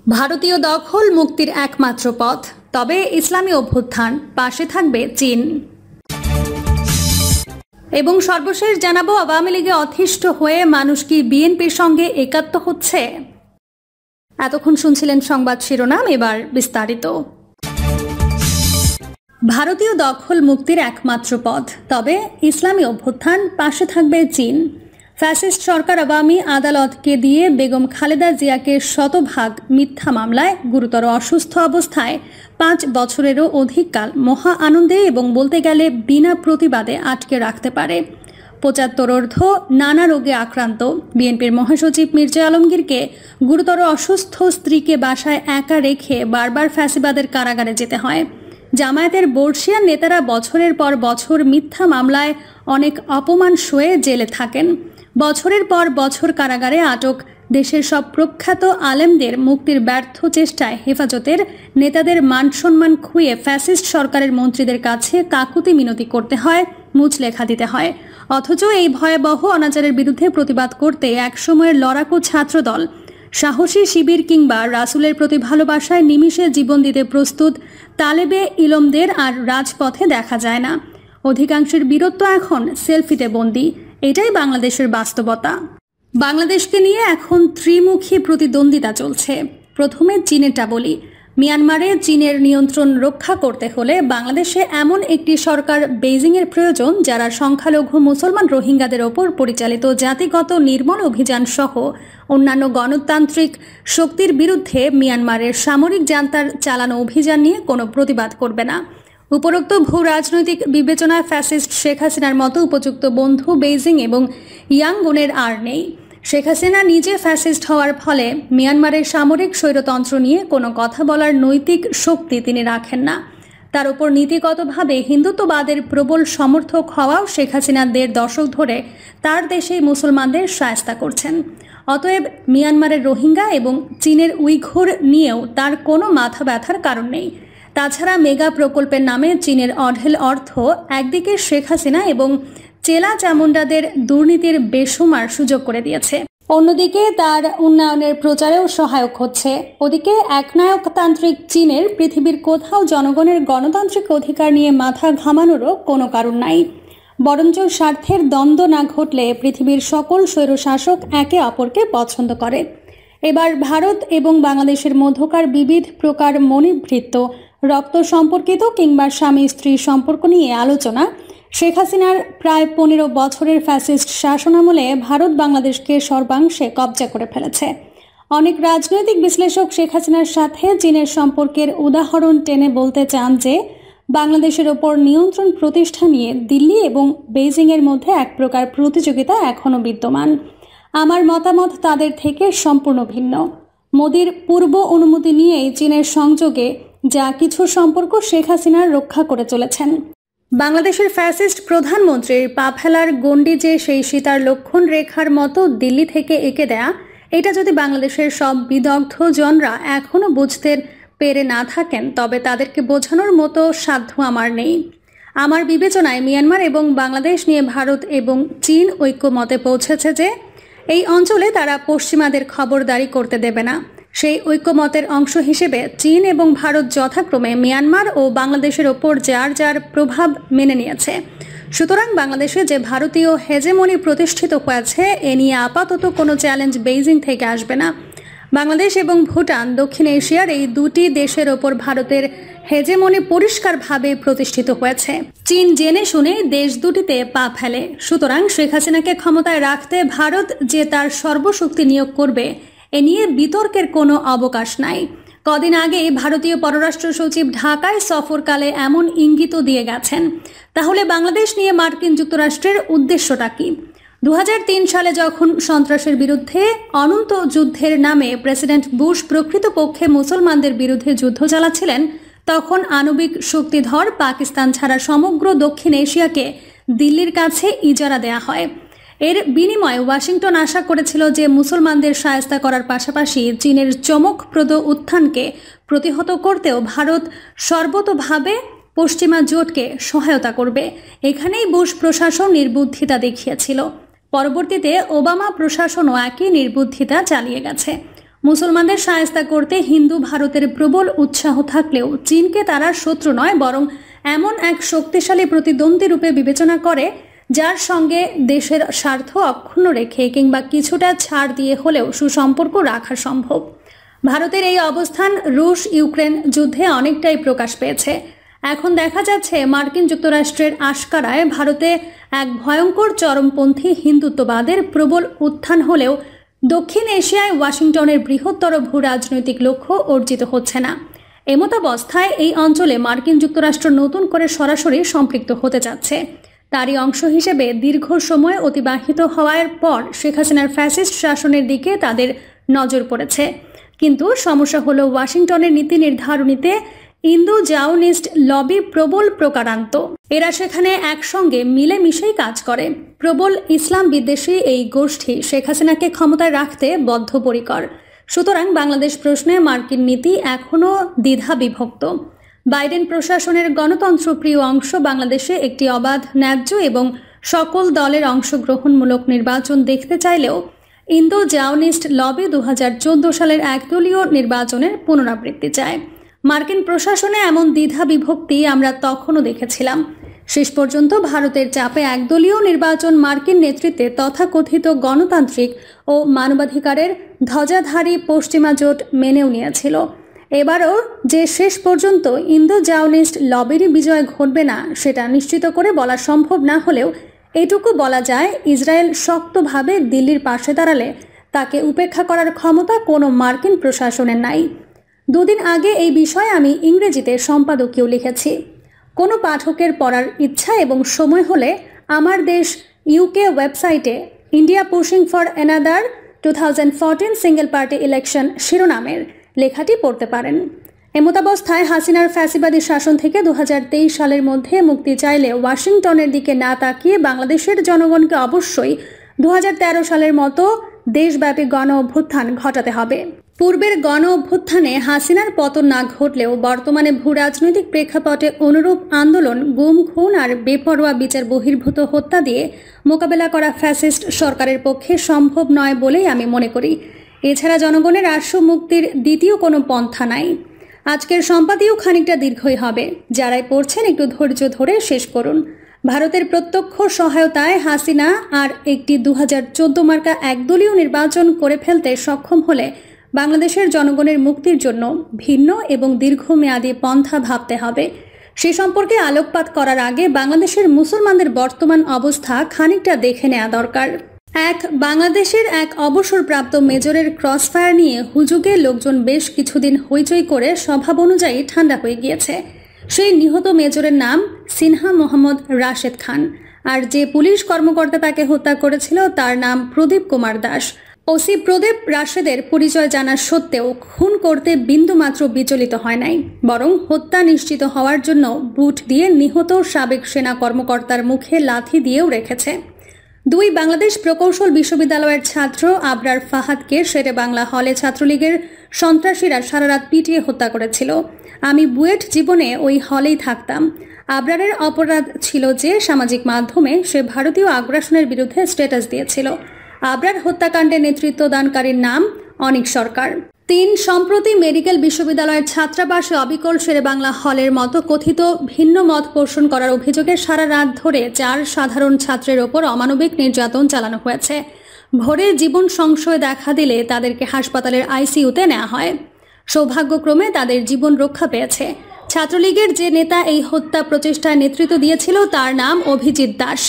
ভারতীয় দখল মুক্তির একমাত্র পথ, তবে ইসলামী অভ্যুত্থান, পাশে থাকবে চীন। এবং সর্বশেষ জানাবো, আওয়ামী লীগে অতিষ্ঠ হয়ে মানুষ কি বিএনপির সঙ্গে একাত্ম হচ্ছে? এতক্ষণ শুনছিলেন সংবাদ শিরোনাম, এবার বিস্তারিত। ভারতীয় দখল মুক্তির একমাত্র পথ, তবে ইসলামী অভ্যুত্থান, পাশে থাকবে চীন। ফ্যাসিস্ট সরকার আওয়ামী আদালতকে দিয়ে বেগম খালেদা জিয়াকে শতভাগ মিথ্যা মামলায় গুরুতর অসুস্থ অবস্থায় 5 বছরেরও অধিক কাল মহা আনন্দে এবং বলতে গেলে বিনা প্রতিবাদে আটকে রাখতে পারে। 75 নানা রোগে আক্রান্ত বিএনপির মহাসচিব মির্জা আলমগীরকে গুরুতর অসুস্থ স্ত্রীকে বাসায় একা রেখে বারবার ফ্যাসিবাদের কারাগারে যেতে হয়। জামায়াতের বর্ষিয়ান নেতারা বছরের পর বছর মিথ্যা মামলায় অনেক অপমান সয়ে জেলে থাকেন। বছরের পর বছর কারাগারে আটক দেশের সব প্রখ্যাত আলেমদের মুক্তির ব্যর্থ চেষ্টায় হেফাজতের নেতাদের মান সম্মান খুইয়ে ফ্যাসিস্ট সরকারের মন্ত্রীদের কাছে কাকুতি মিনতি করতে হয়, মুচলেখা দিতে হয়। অথচ এই ভয়াবহ অনাচারের বিরুদ্ধে প্রতিবাদ করতে একসময়ের লড়াকু ছাত্রদল, সাহসী শিবির কিংবা রাসূলের প্রতি ভালোবাসায় নিমিষে জীবন দিতে প্রস্তুত তালেবে ইলমদের আর রাজপথে দেখা যায় না। অধিকাংশের বীরত্ব এখন সেলফিতে বন্দী। এটাই বাংলাদেশের বাস্তবতা। বাংলাদেশকে নিয়ে এখন ত্রিমুখী প্রতিদ্বন্দ্বিতা চলছে। প্রথমে চীনেরটা বলি। মিয়ানমারে চীনের নিয়ন্ত্রণ রক্ষা করতে হলে বাংলাদেশে এমন একটি সরকার বেইজিংয়ের প্রয়োজন, যারা সংখ্যালঘু মুসলমান রোহিঙ্গাদের ওপর পরিচালিত জাতিগত নির্মূল অভিযান সহ অন্যান্য গণতান্ত্রিক শক্তির বিরুদ্ধে মিয়ানমারের সামরিক জান্তার চালানো অভিযান নিয়ে কোনো প্রতিবাদ করবে না। উপরোক্ত ভূ রাজনৈতিক বিবেচনায় ফ্যাসিস্ট শেখ হাসিনার মতো উপযুক্ত বন্ধু বেইজিং এবং ইয়াঙ্গুনের আর নেই। শেখ হাসিনা নিজে ফ্যাসিস্ট হওয়ার ফলে মিয়ানমারের সামরিক স্বৈরতন্ত্র নিয়ে কোনো কথা বলার নৈতিক শক্তি তিনি রাখেন না। তার উপর নীতিগতভাবে হিন্দুত্ববাদের প্রবল সমর্থক হওয়াও শেখ হাসিনা 1.5 দশক ধরে তার দেশেই মুসলমানদের শায়েস্তা করছেন। অতএব মিয়ানমারের রোহিঙ্গা এবং চীনের উইঘুর নিয়েও তার কোনো মাথা ব্যথার কারণ নেই। তাছাড়া মেগা প্রকল্পের নামে চীনের অঢেল অর্থ একদিকে শেখ হাসিনা এবং চেলা চামুন্ডাদের দুর্নীতির বেসুমার সুযোগ করে দিয়েছে, অন্যদিকে তার উন্নয়নের প্রচারেও সহায়ক হচ্ছে। ওদিকে একনায়কতান্ত্রিক চীনের পৃথিবীর কোথাও জনগণের গণতান্ত্রিক অধিকার নিয়ে মাথা ঘামানোরও কোনো কারণ নাই। বরঞ্চ স্বার্থের দ্বন্দ্ব না ঘটলে পৃথিবীর সকল স্বৈরশাসক একে অপরকে পছন্দ করে। এবার ভারত এবং বাংলাদেশের মধ্যকার বিবিধ প্রকার মণিবৃত্ত, রক্ত সম্পর্কিত কিংবা স্বামী স্ত্রী সম্পর্ক নিয়ে আলোচনা। শেখ হাসিনার প্রায় 15 বছরের ফ্যাসিস্ট শাসনামলে ভারত বাংলাদেশকে সর্বাংশে কবজা করে ফেলেছে। অনেক রাজনৈতিক বিশ্লেষক শেখ হাসিনার সাথে চীনের সম্পর্কের উদাহরণ টেনে বলতে চান যে বাংলাদেশের ওপর নিয়ন্ত্রণ প্রতিষ্ঠা নিয়ে দিল্লি এবং বেইজিংয়ের মধ্যে এক প্রকার প্রতিযোগিতা এখনও বিদ্যমান। আমার মতামত তাদের থেকে সম্পূর্ণ ভিন্ন। মোদির পূর্ব অনুমতি নিয়েই চীনের সংযোগে যা কিছু সম্পর্ক শেখ হাসিনার রক্ষা করে চলেছেন। বাংলাদেশের ফ্যাসিস্ট প্রধানমন্ত্রীর পা ফেলার গণ্ডি যে সেই সীতার লক্ষণ রেখার মতো দিল্লি থেকে এঁকে দেয়া, এটা যদি বাংলাদেশের সব বিদগ্ধ জনরা এখনও বুঝতে পেরে না থাকেন, তবে তাদেরকে বোঝানোর মতো সাধ্য আমার নেই। আমার বিবেচনায় মিয়ানমার এবং বাংলাদেশ নিয়ে ভারত এবং চীন ঐক্যমতে পৌঁছেছে যে এই অঞ্চলে তারা পশ্চিমাদের খবরদারি করতে দেবে না। সেই ঐক্যমতের অংশ হিসেবে চীন এবং ভারত যথাক্রমে মিয়ানমার ও বাংলাদেশের ওপর যার যার প্রভাব মেনে নিয়েছে। সুতরাং বাংলাদেশে যে ভারতীয় হেজেমনি প্রতিষ্ঠিত হয়েছে, এ নিয়ে আপাতত কোনো চ্যালেঞ্জ বেইজিং থেকে আসবে না। বাংলাদেশ এবং ভুটান দক্ষিণ এশিয়ার এই দুটি দেশের ওপর ভারতের হেজেমনি পরিষ্কারভাবে প্রতিষ্ঠিত হয়েছে। চীন জেনে শুনে দেশ দুটিতে পা ফেলে। সুতরাং শেখ হাসিনাকে ক্ষমতায় রাখতে ভারত যে তার সর্বশক্তি নিয়োগ করবে, এ নিয়ে বিতর্কের কোনো অবকাশ নাই। কদিন আগে ভারতীয় পররাষ্ট্র সচিব ঢাকায় সফরকালে এমন ইঙ্গিতও দিয়ে গেছেন। তাহলে বাংলাদেশ নিয়ে মার্কিন যুক্তরাষ্ট্রের উদ্দেশ্যটা কি? 2003 সালে যখন সন্ত্রাসের বিরুদ্ধে অনন্ত যুদ্ধের নামে প্রেসিডেন্ট বুশ প্রকৃতপক্ষে মুসলমানদের বিরুদ্ধে যুদ্ধ চালাচ্ছিলেন, তখন আণবিক শক্তিধর পাকিস্তান ছাড়া সমগ্র দক্ষিণ এশিয়াকে দিল্লির কাছে ইজারা দেয়া হয়। এর বিনিময়ে ওয়াশিংটন আশা করেছিল যে মুসলমানদের শায়েস্তা করার পাশাপাশি চীনের চমকপ্রদ উত্থানকে প্রতিহত করতেও ভারত সর্বতোভাবে পশ্চিমা জোটকে সহায়তা করবে। এখানেই বুশ প্রশাসন নির্বুদ্ধিতা দেখিয়েছিল। পরবর্তীতে ওবামা প্রশাসনও একই নির্বুদ্ধিতা চালিয়ে গেছে। মুসলমানদের শায়েস্তা করতে হিন্দু ভারতের প্রবল উৎসাহ থাকলেও চীনকে তারা শত্রু নয়, বরং এমন এক শক্তিশালী প্রতিদ্বন্দ্বী রূপে বিবেচনা করে যার সঙ্গে দেশের স্বার্থ অক্ষুণ্ণ রেখে কিংবা কিছুটা ছাড় দিয়ে হলেও সুসম্পর্ক রাখা সম্ভব। ভারতের এই অবস্থান রুশ ইউক্রেন যুদ্ধে অনেকটাই প্রকাশ পেয়েছে। এখন দেখা যাচ্ছে মার্কিন যুক্তরাষ্ট্রের আশকারায় ভারতে এক ভয়ঙ্কর চরমপন্থী হিন্দুত্ববাদের প্রবল উত্থান হলেও দক্ষিণ এশিয়ায় ওয়াশিংটনের বৃহত্তর ভূ রাজনৈতিক লক্ষ্য অর্জিত হচ্ছে না। এমতাবস্থায় এই অঞ্চলে মার্কিন যুক্তরাষ্ট্র নতুন করে সরাসরি সম্পৃক্ত হতে যাচ্ছে। তারই অংশ হিসেবে দীর্ঘ সময় অতিবাহিত হওয়ার পর শেখ হাসিনার ফ্যাসিস্ট শাসনের দিকে তাদের নজর পড়েছে। কিন্তু সমস্যা হলো ওয়াশিংটনের নীতি নির্ধারণীতে ইন্দো জাওনিস্ট লবি প্রবল প্রকারান্ত। এরা সেখানে একসঙ্গে মিলেমিশেই কাজ করে। প্রবল ইসলাম বিদ্বেষী এই গোষ্ঠী শেখ হাসিনাকে ক্ষমতায় রাখতে বদ্ধপরিকর। সুতরাং বাংলাদেশ প্রশ্নে মার্কিন নীতি এখনও দ্বিধা বিভক্ত। বাইডেন প্রশাসনের গণতন্ত্রপ্রিয় অংশ বাংলাদেশে একটি অবাধ, ন্যায্য এবং সকল দলের অংশগ্রহণমূলক নির্বাচন দেখতে চাইলেও ইন্দো জাওনিস্ট লবি 2014 সালের একদলীয় নির্বাচনের পুনরাবৃত্তি চায়। মার্কিন প্রশাসনে এমন দ্বিধা বিভক্তি আমরা তখনও দেখেছিলাম। শেষ পর্যন্ত ভারতের চাপে একদলীয় নির্বাচন মার্কিন নেতৃত্বে তথাকথিত গণতান্ত্রিক ও মানবাধিকারের ধ্বজাধারী পশ্চিমা জোট মেনেও নিয়েছিল। এবারও যে শেষ পর্যন্ত ইন্দো জাওনিস্ট লবিরই বিজয় ঘটবে না সেটা নিশ্চিত করে বলা সম্ভব না হলেও এটুকু বলা যায়, ইসরায়েল শক্তভাবে দিল্লির পাশে দাঁড়ালে তাকে উপেক্ষা করার ক্ষমতা কোনো মার্কিন প্রশাসনের নাই। দুদিন আগে এই বিষয়ে আমি ইংরেজিতে সম্পাদকীয় লিখেছি। কোনো পাঠকের পড়ার ইচ্ছা এবং সময় হলে আমার দেশ ইউকে ওয়েবসাইটে India pushing for another 2014 single party election শিরোনামের লেখাটি পড়তে পারেন। এমতাবস্থায় হাসিনার ফ্যাসিবাদী শাসন থেকে 2023 সালের মধ্যে মুক্তি চাইলে ওয়াশিংটনের দিকে না তাকিয়ে বাংলাদেশের জনগণকে অবশ্যই 2013 সালের মতো দেশব্যাপী গণ অভ্যুত্থান ঘটাতে হবে। পূর্বের গণ অভ্যুত্থানে হাসিনার পতন না ঘটলেও বর্তমানে ভূ রাজনৈতিক প্রেক্ষাপটে অনুরূপ আন্দোলন, গুম, খুন আর বেপরোয়া বিচার বহির্ভূত হত্যা দিয়ে মোকাবেলা করা ফ্যাসিস্ট সরকারের পক্ষে সম্ভব নয় বলেই আমি মনে করি। এছাড়া জনগণের আশু মুক্তির দ্বিতীয় কোনো পন্থা নাই। আজকের সম্পাদীয় খানিকটা দীর্ঘই হবে। যারাই পড়ছেন একটু ধৈর্য ধরে শেষ করুন। ভারতের প্রত্যক্ষ সহায়তায় হাসিনা আর একটি 2014 মার্কা একদলীয় নির্বাচন করে ফেলতে সক্ষম হলে বাংলাদেশের জনগণের মুক্তির জন্য ভিন্ন এবং দীর্ঘমেয়াদী পন্থা ভাবতে হবে। সে সম্পর্কে আলোকপাত করার আগে বাংলাদেশের মুসলমানদের বর্তমান অবস্থা খানিকটা দেখে নেওয়া দরকার। বাংলাদেশের এক অবসরপ্রাপ্ত মেজরের ক্রসফায়ার নিয়ে হুজুগে লোকজন বেশ কিছুদিন হইচই করে স্বভাব অনুযায়ী ঠান্ডা হয়ে গিয়েছে। সেই নিহত মেজরের নাম সিনহা মোহাম্মদ রাশেদ খান, আর যে পুলিশ কর্মকর্তা তাকে হত্যা করেছিল তার নাম প্রদীপ কুমার দাস। ওসি প্রদীপ রাশেদের পরিচয় জানা সত্ত্বেও খুন করতে বিন্দুমাত্র বিচলিত হয় নাই, বরং হত্যা নিশ্চিত হওয়ার জন্য বুট দিয়ে নিহত সাবেক সেনা কর্মকর্তার মুখে লাথি দিয়েও রেখেছে। 2 বাংলাদেশ প্রকৌশল বিশ্ববিদ্যালয়ের ছাত্র আবরার ফাহাদকে শেরে বাংলা হলে ছাত্রলীগের সন্ত্রাসীরা সারারাত পিটিয়ে হত্যা করেছিল। আমি বুয়েট জীবনে ওই হলেই থাকতাম। আবরারের অপরাধ ছিল যে সামাজিক মাধ্যমে সে ভারতীয় আগ্রাসনের বিরুদ্ধে স্ট্যাটাস দিয়েছিল। আবরার হত্যাকাণ্ডে নেতৃত্ব দানকারীর নাম অনিক সরকার। 3 সম্প্রতি মেডিকেল বিশ্ববিদ্যালয়ের ছাত্রাবাসে অবিকল শেরে বাংলা হলের মতো কথিত ভিন্ন মত পোষণ করার অভিযোগে সারা রাত ধরে 4 সাধারণ ছাত্রের ওপর অমানবিক নির্যাতন চালানো হয়েছে। ভোরে জীবন সংশয় দেখা দিলে তাদেরকে হাসপাতালের আইসিইউতে নেওয়া হয়। সৌভাগ্যক্রমে তাদের জীবন রক্ষা পেয়েছে। ছাত্রলীগের যে নেতা এই হত্যা প্রচেষ্টায় নেতৃত্ব দিয়েছিল তার নাম অভিজিৎ দাস।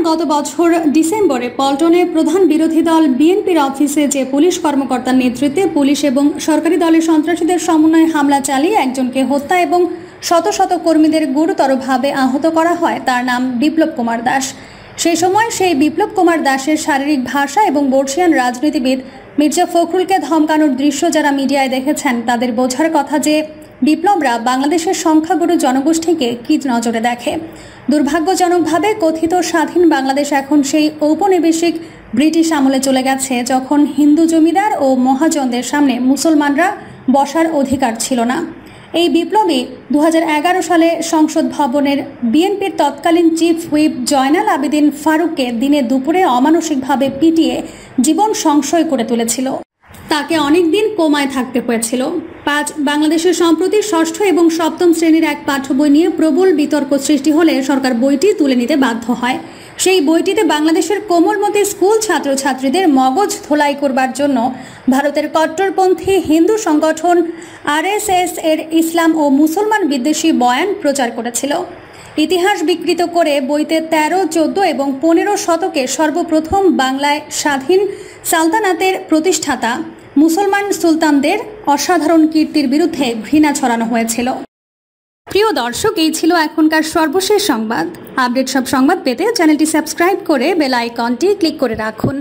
গত বছর ডিসেম্বরে পল্টনে প্রধান বিরোধী দল বিএনপির অফিসে যে পুলিশ কর্মকর্তার নেতৃত্বে পুলিশ এবং সরকারি দলের সন্ত্রাসীদের সমন্বয়ে হামলা চালিয়ে একজনকে হত্যা এবং শত শত কর্মীদের গুরুতরভাবে আহত করা হয় তার নাম বিপ্লব কুমার দাস। সেই সময় সেই বিপ্লব কুমার দাসের শারীরিক ভাষা এবং বর্ষিয়ান রাজনীতিবিদ মির্জা ফখরুলকে ধমকানোর দৃশ্য যারা মিডিয়ায় দেখেছেন তাদের বোঝার কথা যে বিপ্লবরা বাংলাদেশের সংখ্যাগুরু জনগোষ্ঠীকে কি নজরে দেখে। দুর্ভাগ্যজনকভাবে কথিত স্বাধীন বাংলাদেশ এখন সেই ঔপনিবেশিক ব্রিটিশ আমলে চলে গেছে, যখন হিন্দু জমিদার ও মহাজনদের সামনে মুসলমানরা বসার অধিকার ছিল না। এই বিপ্লবী 2011 সালে সংসদ ভবনের বিএনপির তৎকালীন চিফ হুইপ জয়নাল আবেদিন ফারুককে দিনে দুপুরে অমানসিকভাবে পিটিয়ে জীবন সংশয় করে তুলেছিল। তাকে অনেকদিন কোমায় থাকতে হয়েছিল। 5 বাংলাদেশের সম্প্রতি ষষ্ঠ এবং সপ্তম শ্রেণীর এক পাঠ্য বই নিয়ে প্রবল বিতর্ক সৃষ্টি হলে সরকার বইটি তুলে নিতে বাধ্য হয়। সেই বইটিতে বাংলাদেশের কোমলমতি স্কুল ছাত্রছাত্রীদের মগজ ধোলাই করবার জন্য ভারতের কট্টরপন্থী হিন্দু সংগঠন RSS এর ইসলাম ও মুসলমান বিদ্বেষী বয়ান প্রচার করেছিল। ইতিহাস বিকৃত করে বইতে 13, 14 এবং 15 শতকে সর্বপ্রথম বাংলায় স্বাধীন সালতানাতের প্রতিষ্ঠাতা মুসলমান সুলতানদের অসাধারণ কীর্তির বিরুদ্ধে ঘৃণা ছড়ানো হয়েছিল। প্রিয় দর্শক, এই ছিল এখনকার সর্বশেষ সংবাদ। আপডেট সব সংবাদ পেতে চ্যানেলটি সাবস্ক্রাইব করে বেল আইকনটি ক্লিক করে রাখুন।